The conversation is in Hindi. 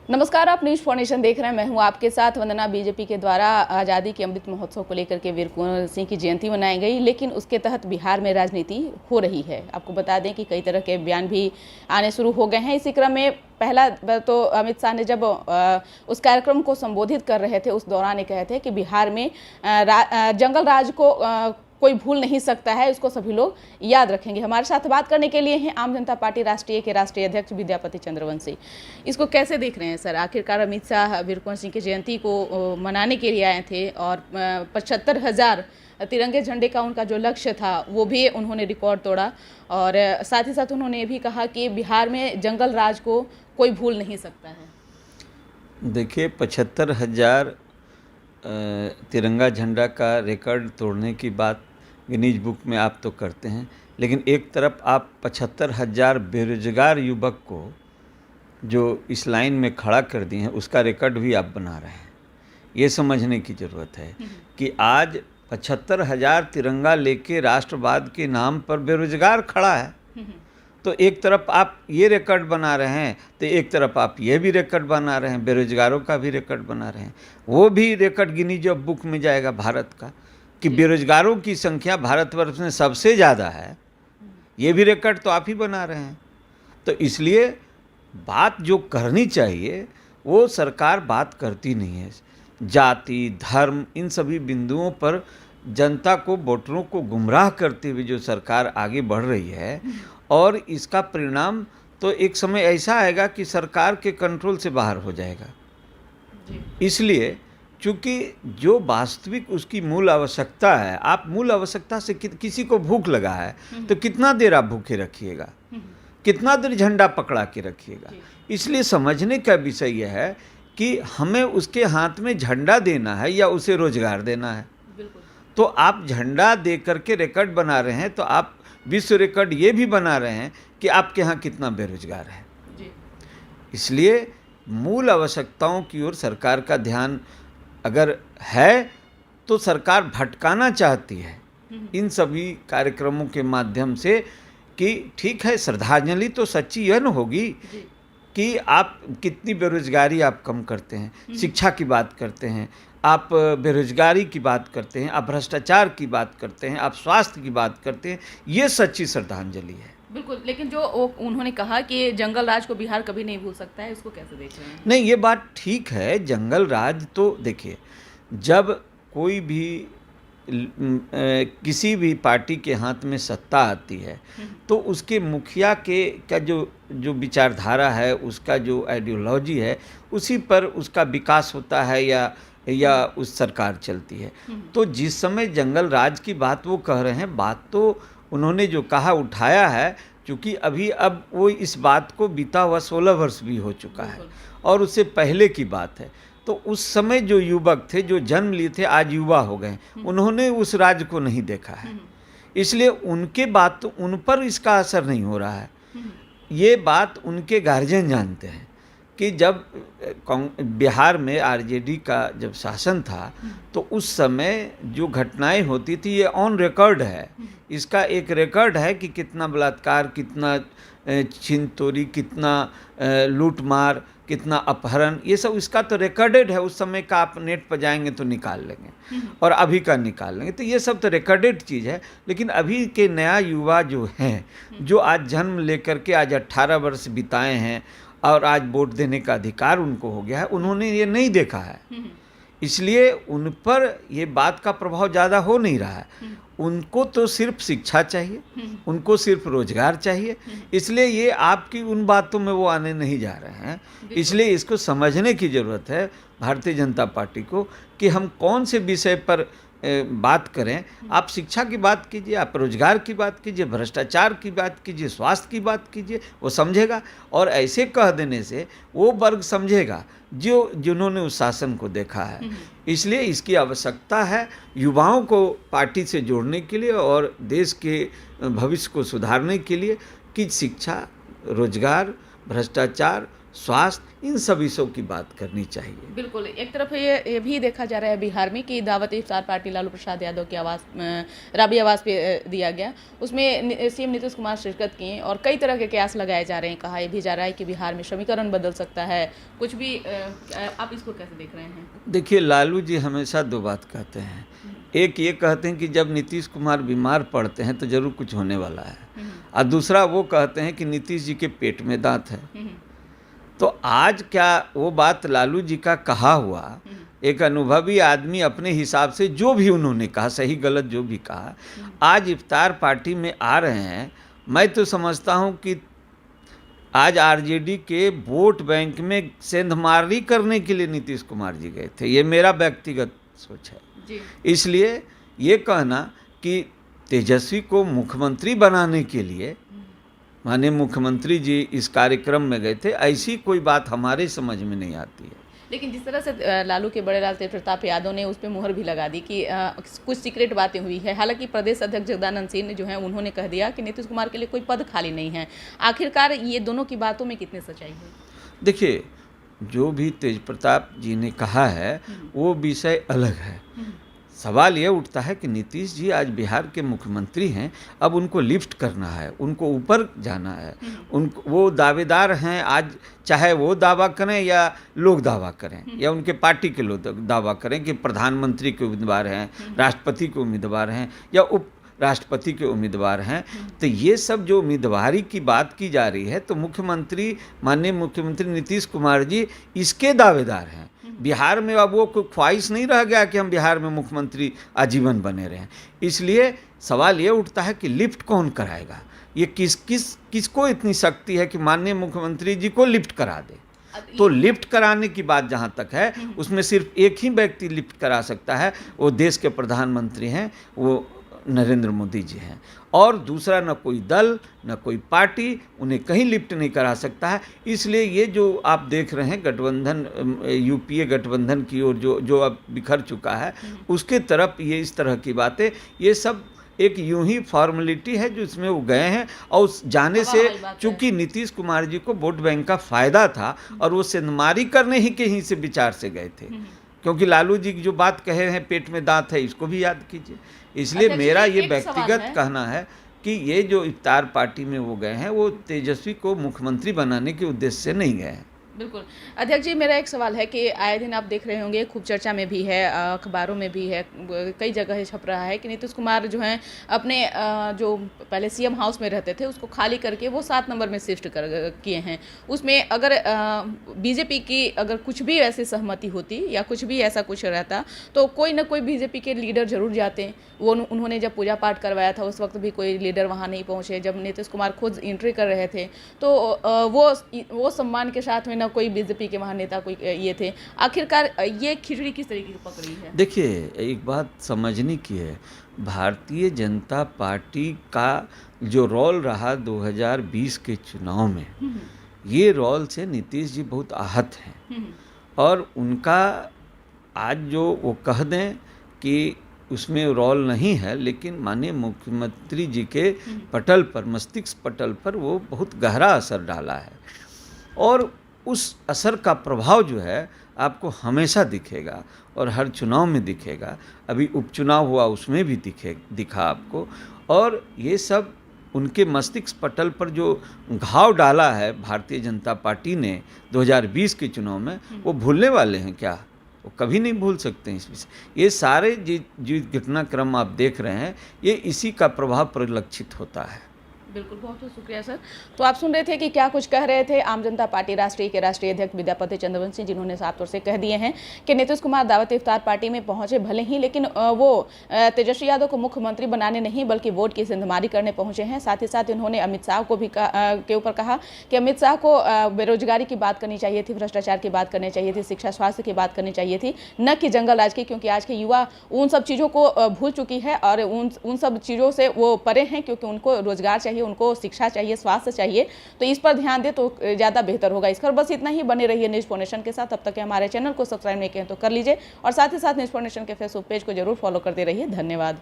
नमस्कार, आप न्यूज फाउंडेशन देख रहे हैं। मैं हूं आपके साथ वंदना। बीजेपी के द्वारा आज़ादी के अमृत महोत्सव को लेकर के वीर कुंवर सिंह की जयंती मनाई गई, लेकिन उसके तहत बिहार में राजनीति हो रही है। आपको बता दें कि कई तरह के बयान भी आने शुरू हो गए हैं। इसी क्रम में पहला तो अमित शाह ने जब उस कार्यक्रम को संबोधित कर रहे थे, उस दौरान ये कहे थे कि बिहार में जंगल राज को कोई भूल नहीं सकता है, उसको सभी लोग याद रखेंगे। हमारे साथ बात करने के लिए हैं आम जनता पार्टी राष्ट्रीय के राष्ट्रीय अध्यक्ष विद्यापति चंद्रवंशी। इसको कैसे देख रहे हैं सर? आखिरकार अमित शाह वीर कुंवर सिंह की जयंती को मनाने के लिए आए थे और 75,000 तिरंगे झंडे का उनका जो लक्ष्य था वो भी उन्होंने रिकॉर्ड तोड़ा, और साथ ही साथ उन्होंने ये भी कहा कि बिहार में जंगल राज को कोई भूल नहीं सकता है। देखिए, 75,000 तिरंगा झंडा का रिकॉर्ड तोड़ने की बात गिनीज बुक में आप तो करते हैं, लेकिन एक तरफ आप 75,000 बेरोजगार युवक को जो इस लाइन में खड़ा कर दिए हैं उसका रिकॉर्ड भी आप बना रहे हैं। ये समझने की ज़रूरत है कि आज 75,000 तिरंगा लेके राष्ट्रवाद के नाम पर बेरोजगार खड़ा है। तो एक तरफ आप ये रिकॉर्ड बना रहे हैं तो एक तरफ आप ये भी रिकॉर्ड बना रहे हैं, बेरोजगारों का भी रिकॉर्ड बना रहे हैं। वो भी रिकॉर्ड गिनीज बुक में जाएगा भारत का कि बेरोजगारों की संख्या भारतवर्ष में सबसे ज़्यादा है। ये भी रिकॉर्ड तो आप ही बना रहे हैं। तो इसलिए बात जो करनी चाहिए वो सरकार बात करती नहीं है। जाति, धर्म, इन सभी बिंदुओं पर जनता को, वोटरों को गुमराह करते हुए जो सरकार आगे बढ़ रही है, और इसका परिणाम तो एक समय ऐसा आएगा कि सरकार के कंट्रोल से बाहर हो जाएगा। इसलिए चूँकि जो वास्तविक उसकी मूल आवश्यकता है, आप मूल आवश्यकता से किसी को भूख लगा है तो कितना देर आप भूखे रखिएगा, कितना देर झंडा पकड़ा के रखिएगा। इसलिए समझने का विषय यह है कि हमें उसके हाथ में झंडा देना है या उसे रोजगार देना है। तो आप झंडा दे करके रिकॉर्ड बना रहे हैं तो आप विश्व रिकॉर्ड ये भी बना रहे हैं कि आपके यहाँ कितना बेरोजगार है। इसलिए मूल आवश्यकताओं की ओर सरकार का ध्यान अगर है तो सरकार भटकाना चाहती है इन सभी कार्यक्रमों के माध्यम से कि ठीक है, श्रद्धांजलि तो सच्ची यह न होगी कि आप कितनी बेरोजगारी आप कम करते हैं, शिक्षा की बात करते हैं, आप बेरोजगारी की बात करते हैं, आप भ्रष्टाचार की बात करते हैं, आप स्वास्थ्य की बात करते हैं, ये सच्ची श्रद्धांजलि है। बिल्कुल, लेकिन जो उन्होंने कहा कि जंगल राज को बिहार कभी नहीं भूल सकता है, इसको कैसे देख रहे हैं? नहीं, ये बात ठीक है। जंगल राज तो देखिए, जब कोई भी किसी भी पार्टी के हाथ में सत्ता आती है तो उसके मुखिया के का जो विचारधारा है, उसका जो आइडियोलॉजी है, उसी पर उसका विकास होता है या उस सरकार चलती है। तो जिस समय जंगल राज की बात वो कह रहे हैं, बात तो उन्होंने जो कहा उठाया है, क्योंकि अभी अब वो इस बात को बीता हुआ 16 वर्ष भी हो चुका है और उससे पहले की बात है। तो उस समय जो युवक थे, जो जन्म लिए थे, आज युवा हो गए, उन्होंने उस राज्य को नहीं देखा है। इसलिए उनके बात तो उन पर इसका असर नहीं हो रहा है। ये बात उनके गार्जियन जानते हैं कि जब बिहार में आरजेडी का जब शासन था तो उस समय जो घटनाएं होती थी ये ऑन रिकॉर्ड है। इसका एक रिकॉर्ड है कि कितना बलात्कार, कितना छीन तोड़ी, कितना लूटमार, कितना अपहरण, ये सब इसका तो रिकॉर्डेड है। उस समय का आप नेट पर जाएंगे तो निकाल लेंगे और अभी का निकाल लेंगे, तो ये सब तो रिकॉर्डेड चीज़ है। लेकिन अभी के नया युवा जो हैं, जो आज जन्म लेकर के आज 18 वर्ष बिताए हैं और आज वोट देने का अधिकार उनको हो गया है, उन्होंने ये नहीं देखा है। इसलिए उन पर ये बात का प्रभाव ज़्यादा हो नहीं रहा है। उनको तो सिर्फ शिक्षा चाहिए, उनको सिर्फ रोजगार चाहिए। इसलिए ये आपकी उन बातों में वो आने नहीं जा रहे हैं। इसलिए इसको समझने की ज़रूरत है भारतीय जनता पार्टी को कि हम कौन से विषय पर बात करें। आप शिक्षा की बात कीजिए, आप रोजगार की बात कीजिए, भ्रष्टाचार की बात कीजिए, स्वास्थ्य की बात कीजिए, वो समझेगा। और ऐसे कह देने से वो वर्ग समझेगा जिन्होंने उस शासन को देखा है। इसलिए इसकी आवश्यकता है युवाओं को पार्टी से जोड़ने के लिए और देश के भविष्य को सुधारने के लिए कि शिक्षा, रोजगार, भ्रष्टाचार, स्वास्थ्य, इन सब विषयों की बात करनी चाहिए। बिल्कुल। एक तरफ ये भी देखा जा रहा है बिहार में कि दावत इफ्तार पार्टी लालू प्रसाद यादव की राबी आवाज़ पे दिया गया, उसमें सीएम नीतीश कुमार शिरकत किए और कई तरह के कयास लगाए जा रहे हैं। कहा यह भी जा रहा है कि बिहार में समीकरण बदल सकता है, कुछ भी। आप इसको कैसे देख रहे हैं? देखिए, लालू जी हमेशा दो बात कहते हैं। एक ये कहते हैं कि जब नीतीश कुमार बीमार पड़ते हैं तो जरूर कुछ होने वाला है, और दूसरा वो कहते हैं कि नीतीश जी के पेट में दांत है। तो आज क्या वो बात लालू जी का कहा हुआ, एक अनुभवी आदमी अपने हिसाब से जो भी उन्होंने कहा, सही गलत जो भी कहा, आज इफ्तार पार्टी में आ रहे हैं। मैं तो समझता हूं कि आज आरजेडी के वोट बैंक में सेंधमारी करने के लिए नीतीश कुमार जी गए थे। ये मेरा व्यक्तिगत सोच है जी। इसलिए ये कहना कि तेजस्वी को मुख्यमंत्री बनाने के लिए माननीय मुख्यमंत्री जी इस कार्यक्रम में गए थे, ऐसी कोई बात हमारे समझ में नहीं आती है। लेकिन जिस तरह से लालू के बड़े लाल तेज प्रताप यादव ने उस पर मुहर भी लगा दी कि कुछ सीक्रेट बातें हुई है। हालांकि प्रदेश अध्यक्ष जगदानंद सिंह जो है उन्होंने कह दिया कि नीतीश कुमार के लिए कोई पद खाली नहीं है। आखिरकार ये दोनों की बातों में कितनी सच्चाई है? देखिए, जो भी तेज प्रताप जी ने कहा है वो विषय अलग है। सवाल ये उठता है कि नीतीश जी आज बिहार के मुख्यमंत्री हैं, अब उनको लिफ्ट करना है, उनको ऊपर जाना है। उनको वो दावेदार हैं, आज चाहे वो दावा करें या लोग दावा करें या उनके पार्टी के लोग दावा करें कि प्रधानमंत्री के उम्मीदवार हैं, राष्ट्रपति के उम्मीदवार हैं या उप राष्ट्रपति के उम्मीदवार हैं। तो ये सब जो उम्मीदवारी की बात की जा रही है, तो मुख्यमंत्री माननीय मुख्यमंत्री नीतीश कुमार जी इसके दावेदार हैं। बिहार में अब वो कोई ख्वाहिश नहीं रह गया कि हम बिहार में मुख्यमंत्री आजीवन बने रहें। इसलिए सवाल ये उठता है कि लिफ्ट कौन कराएगा? ये किसको इतनी शक्ति है कि माननीय मुख्यमंत्री जी को लिफ्ट करा दे? तो लिफ्ट कराने की बात जहाँ तक है, उसमें सिर्फ एक ही व्यक्ति लिफ्ट करा सकता है, वो देश के प्रधानमंत्री हैं, वो नरेंद्र मोदी जी हैं। और दूसरा न कोई दल न कोई पार्टी उन्हें कहीं लिफ्ट नहीं करा सकता है। इसलिए ये जो आप देख रहे हैं गठबंधन, यूपीए गठबंधन की ओर जो अब बिखर चुका है, उसके तरफ ये इस तरह की बातें, ये सब एक यूं ही फॉर्मेलिटी है जो इसमें वो गए हैं। और उस जाने से चूंकि नीतीश कुमार जी को वोट बैंक का फायदा था और वो सेंधमारी करने ही के ही से विचार से गए थे, क्योंकि लालू जी की जो बात कहे हैं पेट में दांत है, इसको भी याद कीजिए। इसलिए मेरा ये व्यक्तिगत कहना है कि ये जो इफ्तार पार्टी में वो गए हैं, वो तेजस्वी को मुख्यमंत्री बनाने के उद्देश्य से नहीं गए हैं। बिल्कुल। अध्यक्ष जी, मेरा एक सवाल है कि आए दिन आप देख रहे होंगे, खूब चर्चा में भी है, अखबारों में भी है, कई जगह छप रहा है कि नीतीश कुमार जो हैं अपने जो पहले सीएम हाउस में रहते थे उसको खाली करके वो 7 नंबर में शिफ्ट किए हैं। उसमें अगर बीजेपी की अगर कुछ भी ऐसी सहमति होती या कुछ भी ऐसा कुछ रहता तो कोई ना कोई बीजेपी के लीडर जरूर जाते। वो उन्होंने जब पूजा पाठ करवाया था उस वक्त भी कोई लीडर वहाँ नहीं पहुँचे। जब नीतीश कुमार खुद एंट्री कर रहे थे तो वो सम्मान के साथ में ना कोई बीजेपी के महानेता कोई ये थे। आखिरकार ये खिचड़ी किस तरीके की पक रही है? देखिए, एक बात समझने की है, भारतीय जनता पार्टी का जो रोल रहा 2020 के चुनाव में, ये रोल से नीतीश जी बहुत आहत हैं। और उनका आज जो वो कह दें कि उसमें रोल नहीं है, लेकिन माननीय मुख्यमंत्री जी के पटल पर, मस्तिष्क पटल पर वो बहुत गहरा असर डाला है। और उस असर का प्रभाव जो है आपको हमेशा दिखेगा और हर चुनाव में दिखेगा। अभी उपचुनाव हुआ उसमें भी दिखा आपको। और ये सब उनके मस्तिष्क पटल पर जो घाव डाला है भारतीय जनता पार्टी ने 2020 के चुनाव में, वो भूलने वाले हैं क्या? वो कभी नहीं भूल सकते हैं इस विषय। ये सारे जो घटनाक्रम आप देख रहे हैं, ये इसी का प्रभाव परिलक्षित होता है। बिल्कुल, बहुत बहुत शुक्रिया सर। तो आप सुन रहे थे कि क्या कुछ कह रहे थे आम जनता पार्टी राष्ट्रीय के राष्ट्रीय अध्यक्ष विद्यापति चंद्रवंशी, जिन्होंने साफ तौर से कह दिए हैं कि नीतीश कुमार दावत इफ्तार पार्टी में पहुंचे भले ही, लेकिन वो तेजस्वी यादव को मुख्यमंत्री बनाने नहीं बल्कि वोट की सेंधमारी करने पहुंचे हैं। साथ ही साथ उन्होंने अमित शाह को भी के ऊपर कहा कि अमित शाह को बेरोजगारी की बात करनी चाहिए थी, भ्रष्टाचार की बात करनी चाहिए थी, शिक्षा स्वास्थ्य की बात करनी चाहिए थी, न कि जंगल राज की, क्योंकि आज के युवा उन सब चीज़ों को भूल चुकी है और उन सब चीज़ों से वो परे हैं, क्योंकि उनको रोजगार चाहिए, उनको शिक्षा चाहिए, स्वास्थ्य चाहिए। तो इस पर ध्यान दे तो ज़्यादा बेहतर होगा। इस पर बस इतना ही। बने रहिए न्यूज़ फोर के साथ। तब तक हमारे चैनल को सब्सक्राइब नहीं किए तो कर लीजिए और साथ ही साथ न्यूज़ फोर के फेसबुक पेज को जरूर फॉलो करते रहिए। धन्यवाद।